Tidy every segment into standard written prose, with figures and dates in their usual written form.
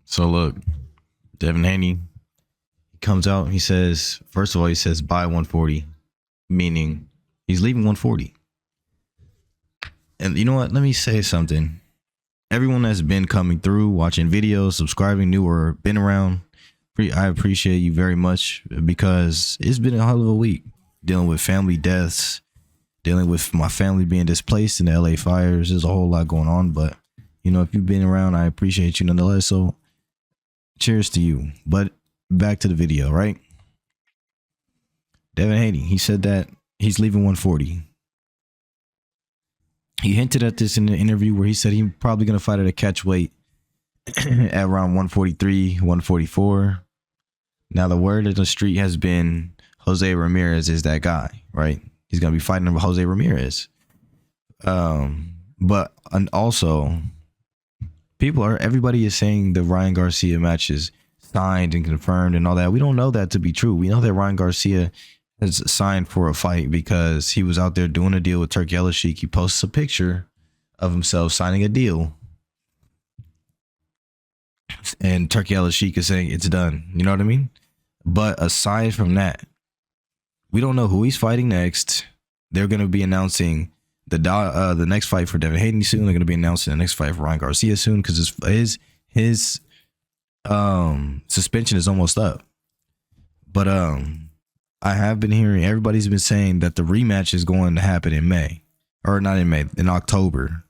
So look, Devin Haney comes out. He says, first of all, he says buy 140, meaning he's leaving 140. And you know what? Let me say something. Everyone that's been coming through, watching videos, subscribing new or been around, I appreciate you very much because it's been a hell of a week dealing with family deaths, dealing with my family being displaced in the LA fires. There's a whole lot going on, but you know, if you've been around, I appreciate you nonetheless. So cheers to you. But back to the video, right? Devin Haney, he said that he's leaving 140. He hinted at this in the interview where he said he's probably going to fight at a catch weight at around 143, 144. Now, the word of the street has been Jose Ramirez is that guy, right? He's going to be fighting Jose Ramirez. But also, everybody is saying the Ryan Garcia match is signed and confirmed and all that. We don't know that to be true. We know that Ryan Garcia has signed for a fight because he was out there doing a deal with Turki El-Sheikh. He posts a picture of himself signing a deal, and Turki El-Sheikh is saying it's done. You know what I mean? But aside from that, we don't know who he's fighting next. They're going to be announcing the next fight for Devin Haney soon. They're going to be announcing the next fight for Ryan Garcia soon because his suspension is almost up. But I have been hearing everybody's been saying that the rematch is going to happen in May, or not in May, in October.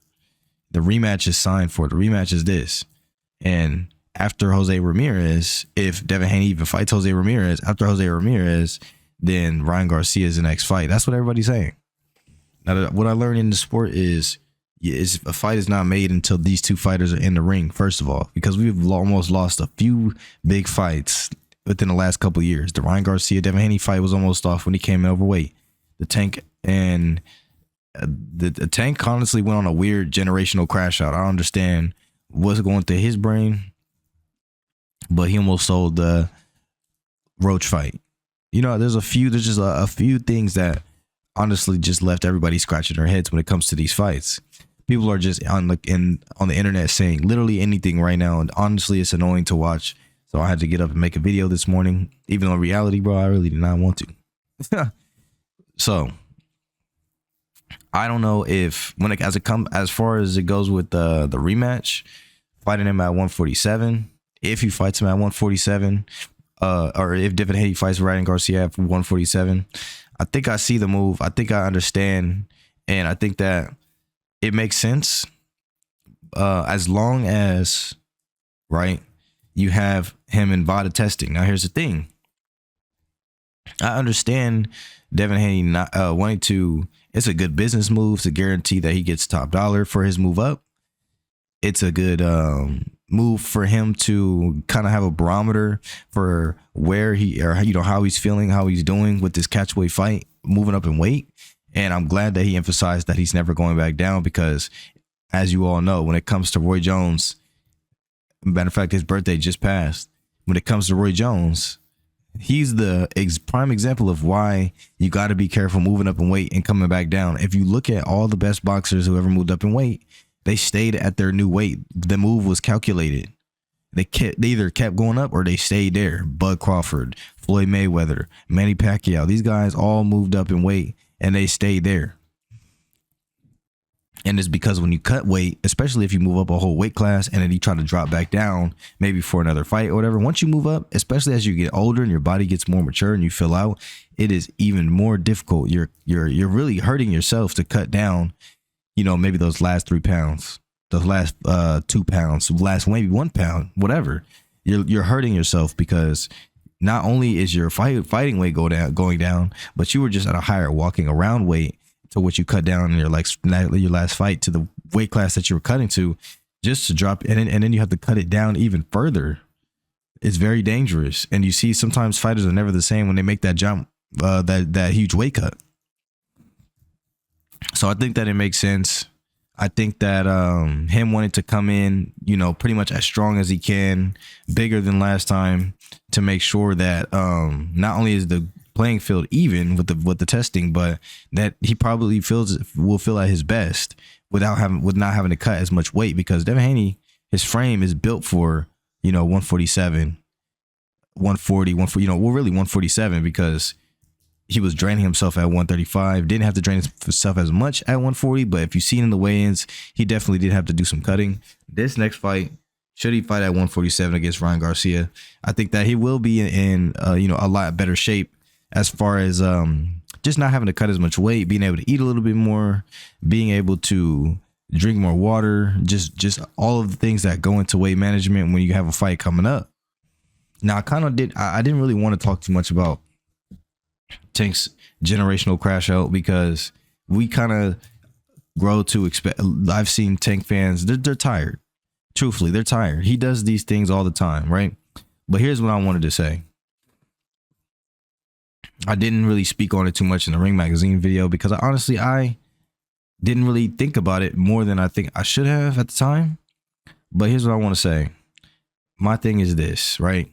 The rematch is signed for. The rematch is this. And after Jose Ramirez, if Devin Haney even fights Jose Ramirez, after Jose Ramirez, then Ryan Garcia is the next fight. That's what everybody's saying. Now, what I learned in the sport is a fight is not made until these two fighters are in the ring, first of all, because we've almost lost a few big fights within the last couple of years. The Ryan Garcia Devin Haney fight was almost off when he came in overweight. The Tank and the Tank honestly went on a weird generational crash out. I don't understand what's going through his brain, but he almost sold the Roach fight. You know, there's just a few things that honestly just left everybody scratching their heads when it comes to these fights. People are just on the internet saying literally anything right now, and honestly, it's annoying to watch. So I had to get up and make a video this morning, even though in reality, bro, I really did not want to. So I don't know if as far as it goes with the rematch, fighting him at 147, if he fights him at 147, or if Devin Haney fights Ryan Garcia at 147, I think I see the move. I think I understand, and I think that it makes sense as long as, right, you have him in VADA testing. Now, here's the thing. I understand Devin Haney not wanting to. It's a good business move to guarantee that he gets top dollar for his move up. It's a good move for him to kind of have a barometer for where he, or how he's feeling, how he's doing with this catchweight fight, moving up in weight. And I'm glad that he emphasized that he's never going back down because, as you all know, when it comes to Roy Jones, matter of fact, his birthday just passed. When it comes to Roy Jones, he's the prime example of why you got to be careful moving up in weight and coming back down. If you look at all the best boxers who ever moved up in weight, they stayed at their new weight. The move was calculated. They either kept going up or they stayed there. Bud Crawford, Floyd Mayweather, Manny Pacquiao, these guys all moved up in weight and they stayed there. And it's because when you cut weight, especially if you move up a whole weight class and then you try to drop back down, maybe for another fight or whatever, once you move up, especially as you get older and your body gets more mature and you fill out, it is even more difficult. You're really hurting yourself to cut down, you know, maybe those last 3 pounds, those last 2 pounds, last maybe 1 pound, whatever. You're hurting yourself because not only is your fighting weight going down, but you were just at a higher walking around weight to what you cut down in your last fight to the weight class that you were cutting to, just to drop, and then you have to cut it down even further. It's very dangerous, and you see sometimes fighters are never the same when they make that jump, that huge weight cut. So I think that it makes sense. I think that him wanting to come in, you know, pretty much as strong as he can, bigger than last time, to make sure that not only is the playing field even with the testing, but that he probably will feel at his best with not having to cut as much weight, because Devin Haney, his frame is built for, 147, 140, 140, well, really 147, because he was draining himself at 135. Didn't have to drain himself as much at 140, but if you've seen in the weigh-ins, he definitely did have to do some cutting. This next fight, should he fight at 147 against Ryan Garcia, I think that he will be in a lot better shape as far as just not having to cut as much weight, being able to eat a little bit more, being able to drink more water, just all of the things that go into weight management when you have a fight coming up. Now, I didn't really want to talk too much about Tank's generational crash out, because we kind of grow to expect. I've seen Tank fans, they're tired. Truthfully, they're tired. He does these things all the time, right? But here's what I wanted to say. I didn't really speak on it too much in the Ring Magazine video, because I didn't really think about it more than I think I should have at the time. But here's what I want to say. My thing is this, right?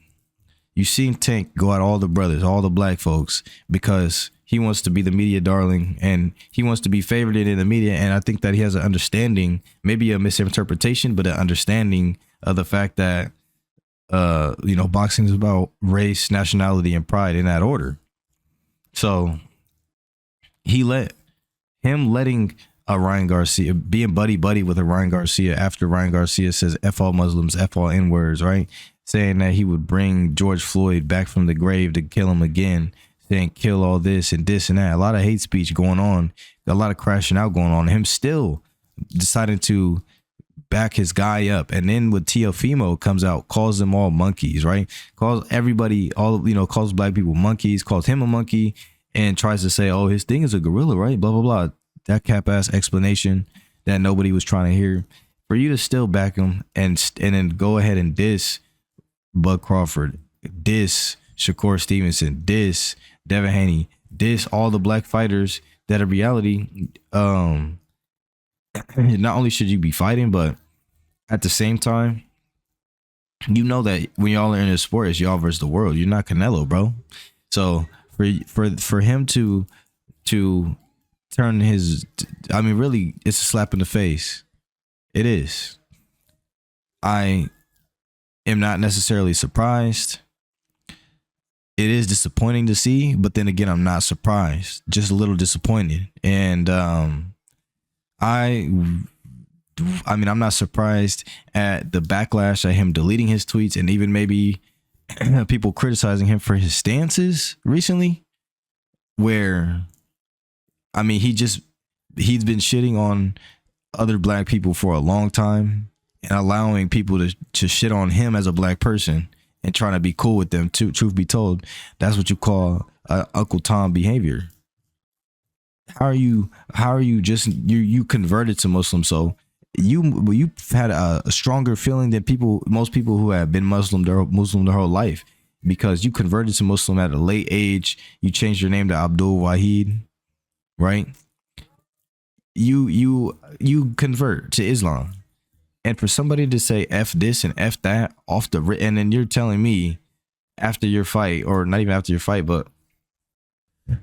You've seen Tank go at all the brothers, all the black folks, because he wants to be the media darling and he wants to be favored in the media. And I think that he has an understanding, maybe a misinterpretation, but an understanding of the fact that, boxing is about race, nationality, and pride in that order. So letting a Ryan Garcia, being buddy with a Ryan Garcia after Ryan Garcia says F all Muslims, F all N-words, right? Saying that he would bring George Floyd back from the grave to kill him again, saying kill all this and that. A lot of hate speech going on, a lot of crashing out going on. Him still deciding to back his guy up. And then when Teofimo comes out, calls them all monkeys, right? Calls everybody, calls black people monkeys, calls him a monkey, and tries to say, oh, his thing is a gorilla, right? Blah, blah, blah. That cap-ass explanation that nobody was trying to hear. For you to still back him and then go ahead and diss Bud Crawford, diss Shakur Stevenson, diss Devin Haney, diss all the black fighters that are reality. Not only should you be fighting, but at the same time, you know that when y'all are in a sport, it's y'all versus the world. You're not Canelo, bro. So for him to turn his, really, it's a slap in the face. It is. I am not necessarily surprised. It is disappointing to see, but then again, I'm not surprised. Just a little disappointed. And I'm not surprised at the backlash at him deleting his tweets, and even maybe people criticizing him for his stances recently, where he's been shitting on other black people for a long time and allowing people to shit on him as a black person and trying to be cool with them too. Truth be told, that's what you call Uncle Tom behavior. How are you you converted to Muslim? So you had a stronger feeling than most people who have been Muslim their whole life, because you converted to Muslim at a late age. You changed your name to Abdul Wahid, right? You convert to Islam, and for somebody to say F this and F that off the, and then you're telling me after your fight, or not even after your fight, but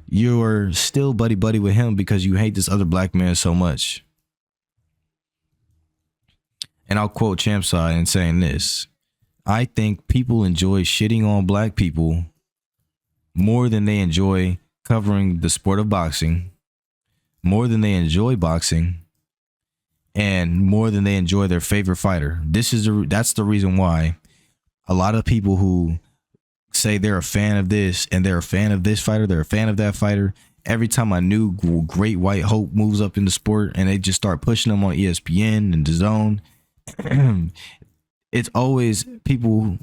you're still buddy with him because you hate this other black man so much. And I'll quote Champside in saying this: I think people enjoy shitting on black people more than they enjoy covering the sport of boxing, more than they enjoy boxing, and more than they enjoy their favorite fighter. That's the reason why a lot of people who say they're a fan of this and they're a fan of this fighter, they're a fan of that fighter, every time a new great white hope moves up in the sport and they just start pushing them on ESPN and DAZN, it's always people,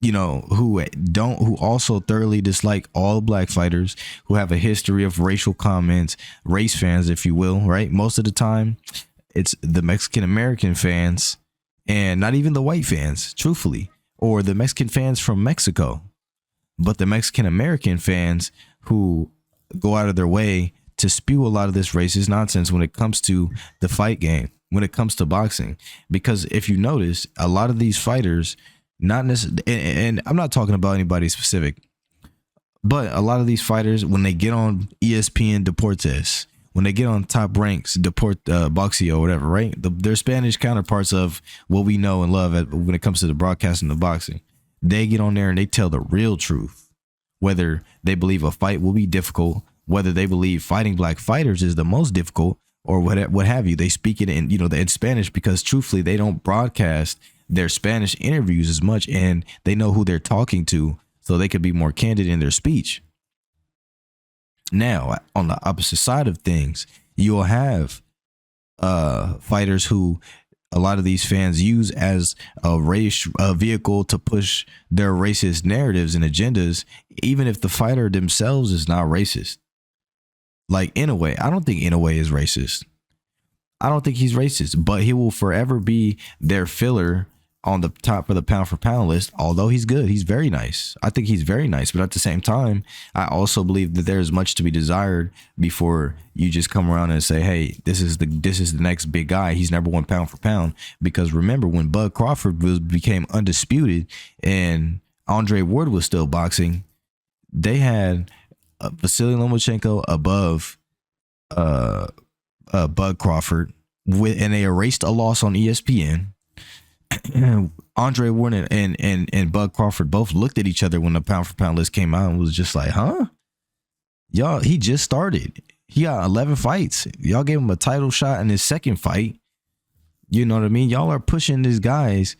who also thoroughly dislike all black fighters, who have a history of racial comments, race fans, if you will, right? Most of the time, it's the Mexican American fans, and not even the white fans, truthfully, or the Mexican fans from Mexico, but the Mexican American fans who go out of their way to spew a lot of this racist nonsense when it comes to the fight game, when it comes to boxing. Because if you notice, a lot of these fighters, not necessarily, and I'm not talking about anybody specific, but a lot of these fighters, when they get on ESPN Deportes, when they get on top ranks, Deport Boxio or whatever, right? Their Spanish counterparts of what we know and love when it comes to the broadcasting of boxing, they get on there and they tell the real truth. Whether they believe a fight will be difficult, whether they believe fighting black fighters is the most difficult, or what have you. They speak it in, in Spanish because truthfully, they don't broadcast their Spanish interviews as much, and they know who they're talking to, so they could be more candid in their speech. Now, on the opposite side of things, you'll have fighters who a lot of these fans use as a vehicle to push their racist narratives and agendas, even if the fighter themselves is not racist. Like Inoue, I don't think Inoue is racist. I don't think he's racist, but he will forever be their filler on the top of the pound for pound list. Although he's good, he's very nice. I think he's very nice, but at the same time, I also believe that there's much to be desired before you just come around and say, "Hey, this is the next big guy. He's number one pound for pound." Because remember when Bud Crawford became undisputed and Andre Ward was still boxing, they had Vasily Lomachenko above Bud Crawford, and they erased a loss on ESPN. Andre Ward and Bud Crawford both looked at each other when the pound for pound list came out and was just like, huh? Y'all, he just started. He got 11 fights. Y'all gave him a title shot in his second fight. You know what I mean? Y'all are pushing these guys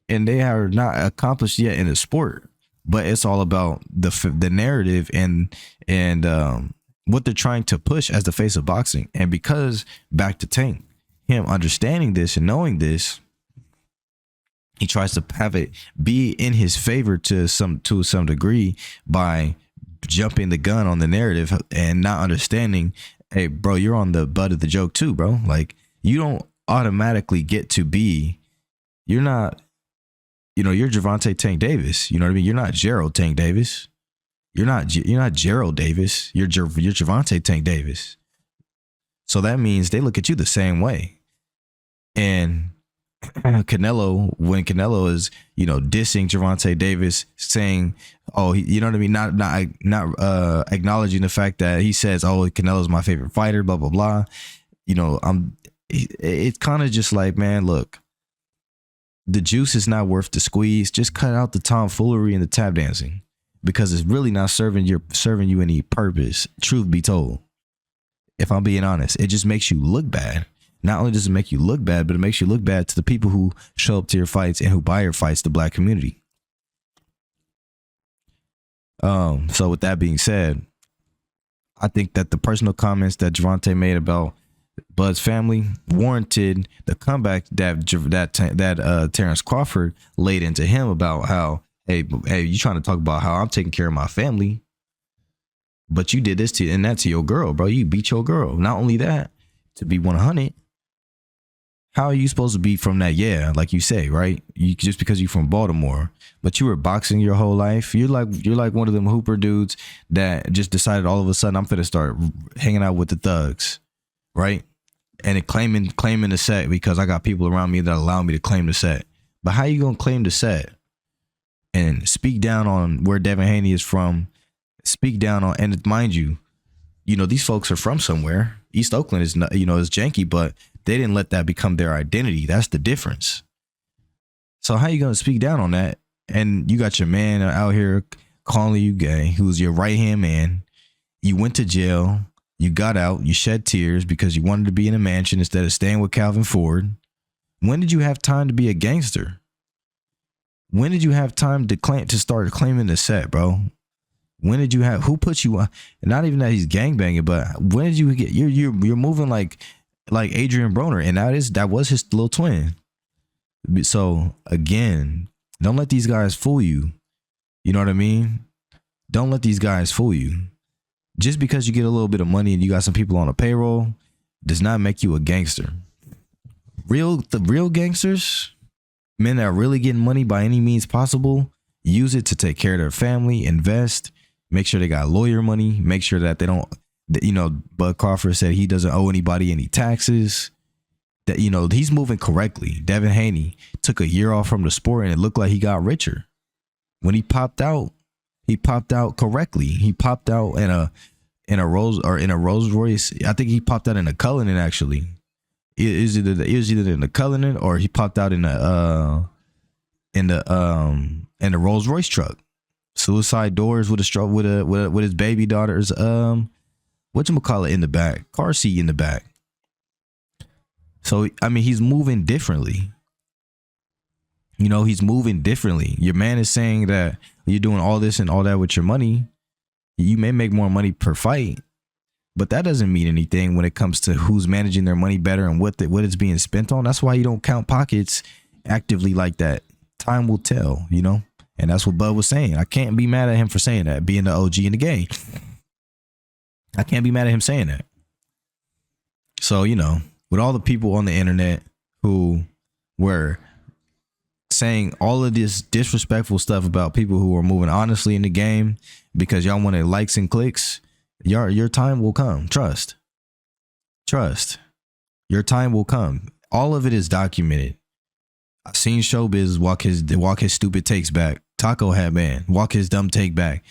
and they are not accomplished yet in the sport. But it's all about the narrative and what they're trying to push as the face of boxing. And because, back to Tank, him understanding this and knowing this, he tries to have it be in his favor to some degree by jumping the gun on the narrative and not understanding, hey, bro, you're on the butt of the joke too, bro. Like, you don't automatically get to be, you're not, you're Gervonta Tank Davis. You know what I mean? You're not Gerald Tank Davis. You're not Gerald Davis. You're Gervonta Tank Davis. So that means they look at you the same way. And Canelo, when Canelo is, dissing Gervonta Davis, saying, oh, you know what I mean? Not acknowledging the fact that he says, oh, Canelo's my favorite fighter, blah, blah, blah. It's kind of just like, man, look, the juice is not worth the squeeze. Just cut out the tomfoolery and the tap dancing, because it's really not serving you any purpose. Truth be told, if I'm being honest, it just makes you look bad. Not only does it make you look bad, but it makes you look bad to the people who show up to your fights and who buy your fights, the black community. So with that being said, I think that the personal comments that Gervonta made about Bud's family warranted the comeback that Terrence Crawford laid into him about how, hey, you trying to talk about how I'm taking care of my family, but you did this to your girl, bro. You beat your girl. Not only that, to be 100. How are you supposed to be from that? Yeah, like you say, right? You just because you're from Baltimore, but you were boxing your whole life. You're like one of them hooper dudes that just decided all of a sudden I'm finna start hanging out with the thugs, right? And it claiming the set because I got people around me that allow me to claim the set. But how you gonna claim the set and speak down on where Devin Haney is from? Speak down on, and mind you, these folks are from somewhere. East Oakland is not, is janky, but they didn't let that become their identity. That's the difference. So how you going to speak down on that? And you got your man out here calling you gay, who's your right-hand man. You went to jail. You got out. You shed tears because you wanted to be in a mansion instead of staying with Calvin Ford. When did you have time to be a gangster? When did you have time to start claiming the set, bro? When did you have, who put you on? Not even that he's gangbanging, but when did you get, you're moving like Adrian Broner, and that was his little twin. So again, don't let these guys fool you. You know what I mean? Don't let these guys fool you. Just because you get a little bit of money and you got some people on a payroll does not make you a gangster. The real gangsters, men that are really getting money by any means possible, use it to take care of their family, invest, make sure they got lawyer money, make sure that they don't, Bud Crawford said he doesn't owe anybody any taxes, that, he's moving correctly. Devin Haney took a year off from the sport and it looked like he got richer. When he popped out correctly. He popped out in in a Rolls Royce. I think he popped out in a Cullinan actually. It was either in the Cullinan or he popped out in the Rolls Royce truck. Suicide doors with with his baby daughter's whatchamacallit in the back, car seat in the back. So I mean, he's moving differently. You know, he's moving differently. Your man is saying that you're doing all this and all that with your money. You may make more money per fight, but that doesn't mean anything when it comes to who's managing their money better and what it's being spent on. That's why you don't count pockets actively like that. Time will tell, you know? And that's what Bud was saying. I can't be mad at him for saying that, being the OG in the game. I can't be mad at him saying that. So, you know, with all the people on the internet who were saying all of this disrespectful stuff about people who are moving honestly in the game because y'all wanted likes and clicks, your time will come. Trust. Your time will come. All of it is documented. I've seen Showbiz walk his stupid takes back. Taco Hat Man walk his dumb take back.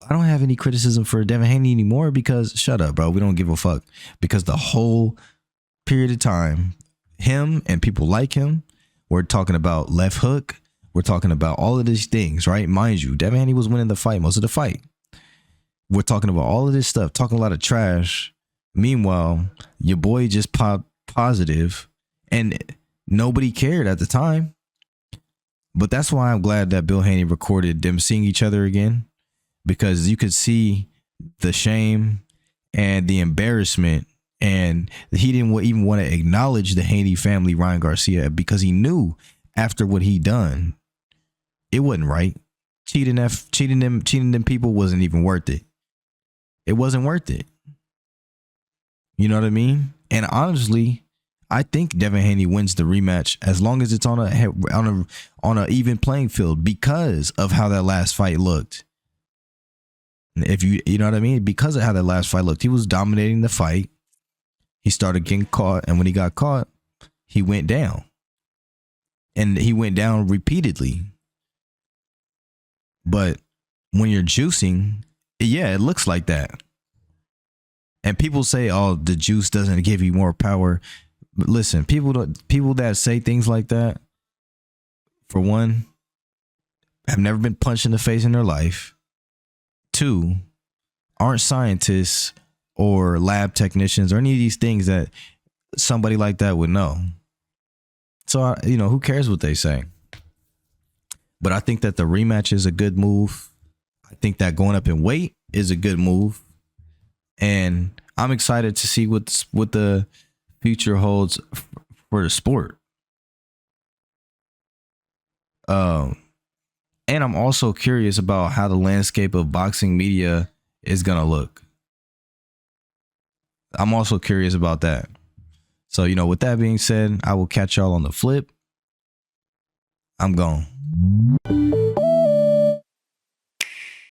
I don't have any criticism for Devin Haney anymore because shut up, bro. We don't give a fuck. Because the whole period of time, him and people like him, we're talking about left hook. We're talking about all of these things, right? Mind you, Devin Haney was winning the fight, most of the fight. We're talking about all of this stuff, talking a lot of trash. Meanwhile, your boy just popped positive and nobody cared at the time. But that's why I'm glad that Bill Haney recorded them seeing each other again, because you could see the shame and the embarrassment, and he didn't even want to acknowledge the Haney family, Ryan Garcia, because he knew after what he done, it wasn't right. Cheating them people wasn't even worth it. It wasn't worth it. You know what I mean? And honestly, I think Devin Haney wins the rematch as long as it's on a even playing field because of how that last fight looked. If you know what I mean? Because of how that last fight looked, he was dominating the fight. He started getting caught, and when he got caught, he went down. And he went down repeatedly. But when you're juicing, yeah, it looks like that. And people say, "Oh, the juice doesn't give you more power." But listen, people that say things like that, for one, have never been punched in the face in their life. Two, aren't scientists or lab technicians or any of these things that somebody like that would know. So, you know, who cares what they say? But I think that the rematch is a good move. I think that going up in weight is a good move. And I'm excited to see what the future holds for the sport. And I'm also curious about how the landscape of boxing media is going to look. I'm also curious about that. So, you know, with that being said, I will catch y'all on the flip. I'm gone.